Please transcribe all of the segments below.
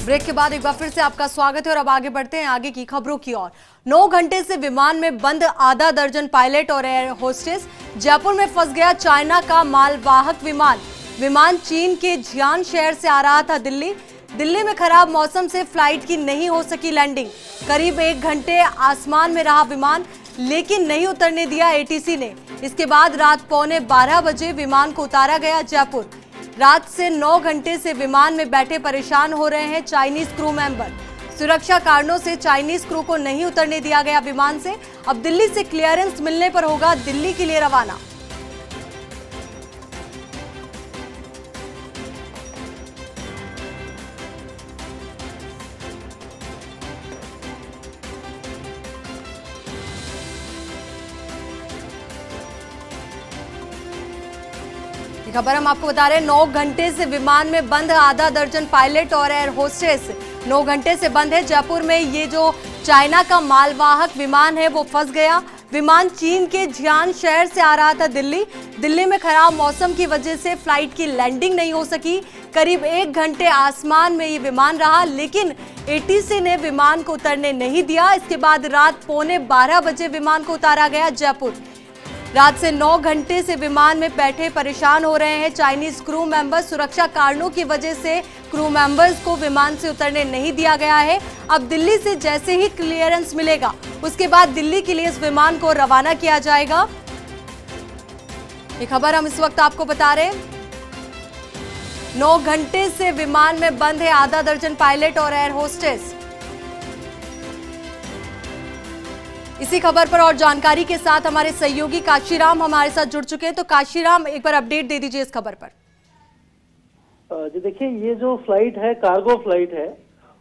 Break के बाद एक बार फिर से आपका स्वागत है और अब आगे बढ़ते हैं आगे की खबरों की ओर। 9 घंटे से विमान में बंद आधा दर्जन पायलट और एयर होस्टेस। जयपुर में फंस गया चाइना का मालवाहक विमान। विमान चीन के जियान शहर से आ रहा था दिल्ली में खराब मौसम से फ्लाइट की नहीं हो सकी लैंडिंग। करीब 1 घंटे आसमान में रहा विमान, लेकिन नहीं उतरने दिया एटीसी ने। इसके बाद रात 11:15 बजे विमान को उतारा गया जयपुर। रात से 9 घंटे से विमान में बैठे परेशान हो रहे हैं चाइनीज क्रू मेंबर। सुरक्षा कारणों से चाइनीज क्रू को नहीं उतरने दिया गया विमान से। अब दिल्ली से क्लियरेंस मिलने पर होगा दिल्ली के लिए रवाना। खबर हम आपको बता रहे हैं, 9 घंटे से विमान में बंद आधा दर्जन पायलट और एयर होस्टेस। 9 घंटे से बंद है। जयपुर में ये जो चाइना का मालवाहक विमान है वो फंस गया। विमान चीन के जियान शहर से आ रहा था दिल्ली में खराब मौसम की वजह से फ्लाइट की लैंडिंग नहीं हो सकी। करीब 1 घंटे आसमान में ये विमान रहा, लेकिन एटीसी ने विमान को उतरने नहीं दिया। इसके बाद रात 11:15 बजे विमान को उतारा गया जयपुर। रात से 9 घंटे से विमान में बैठे परेशान हो रहे हैं चाइनीज क्रू मेंबर्स। सुरक्षा कारणों की वजह से क्रू मेंबर्स को विमान से उतरने नहीं दिया गया है। अब दिल्ली से जैसे ही क्लियरेंस मिलेगा उसके बाद दिल्ली के लिए इस विमान को रवाना किया जाएगा। ये खबर हम इस वक्त आपको बता रहे हैं। 9 घंटे से विमान में बंद है आधा दर्जन पायलट और एयर होस्टेस। इसी खबर पर और जानकारी के साथ हमारे सहयोगी काशीराम हमारे साथ जुड़ चुके हैं। तो काशीराम, एक बार अपडेट दे दीजिए इस खबर पर। जी देखिए, ये जो फ्लाइट है कार्गो फ्लाइट है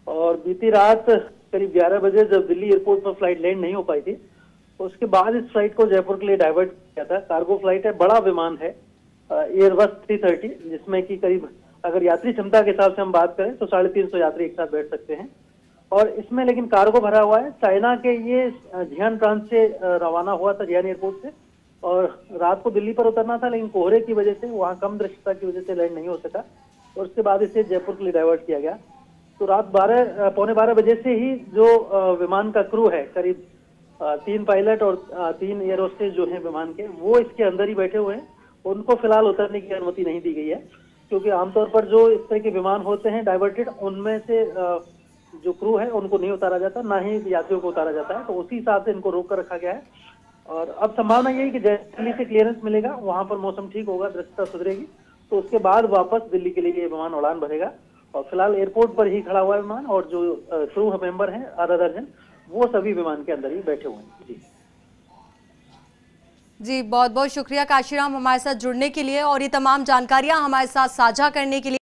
और बीती रात करीब 11 बजे जब दिल्ली एयरपोर्ट पर फ्लाइट लैंड नहीं हो पाई थी तो उसके बाद इस फ्लाइट को जयपुर के लिए डाइवर्ट किया था। कार्गो फ्लाइट है, बड़ा विमान है एयरबस 330, जिसमें कि करीब अगर यात्री क्षमता के हिसाब से हम बात करें तो 350 यात्री एक साथ बैठ सकते हैं। और इसमें लेकिन कार्गो भरा हुआ है। चाइना के ये जियान प्रांत से रवाना हुआ था, जियान एयरपोर्ट से, और रात को दिल्ली पर उतरना था, लेकिन कोहरे की वजह से, वहाँ कम दृश्यता की वजह से लैंड नहीं हो सका और उसके बाद इसे जयपुर के लिए डाइवर्ट किया गया। तो रात 11:15 बजे से ही जो विमान का क्रू है, करीब 3 पायलट और 3 एयर होस्टेस जो हैं विमान के, वो इसके अंदर ही बैठे हुए हैं। उनको फिलहाल उतरने की अनुमति नहीं दी गई है, क्योंकि आमतौर पर जो इस तरह के विमान होते हैं डाइवर्टेड, उनमें से जो क्रू है उनको नहीं उतारा जाता, ना ही यात्रियों को उतारा जाता है। तो उसी हिसाब से इनको रोक कर रखा गया है। और अब संभावना यही कि दिल्ली से क्लियरेंस मिलेगा, वहां पर मौसम ठीक होगा, दृश्यता सुधरेगी, तो उसके बाद वापस दिल्ली के लिए ये विमान उड़ान भरेगा। और फिलहाल एयरपोर्ट पर ही खड़ा हुआ है विमान, और जो क्रू मेंबर हैं आधा दर्जन, वो सभी विमान के अंदर ही बैठे हुए हैं। जी बहुत बहुत शुक्रिया काशीराम हमारे साथ जुड़ने के लिए और ये तमाम जानकारियां हमारे साथ साझा करने के लिए।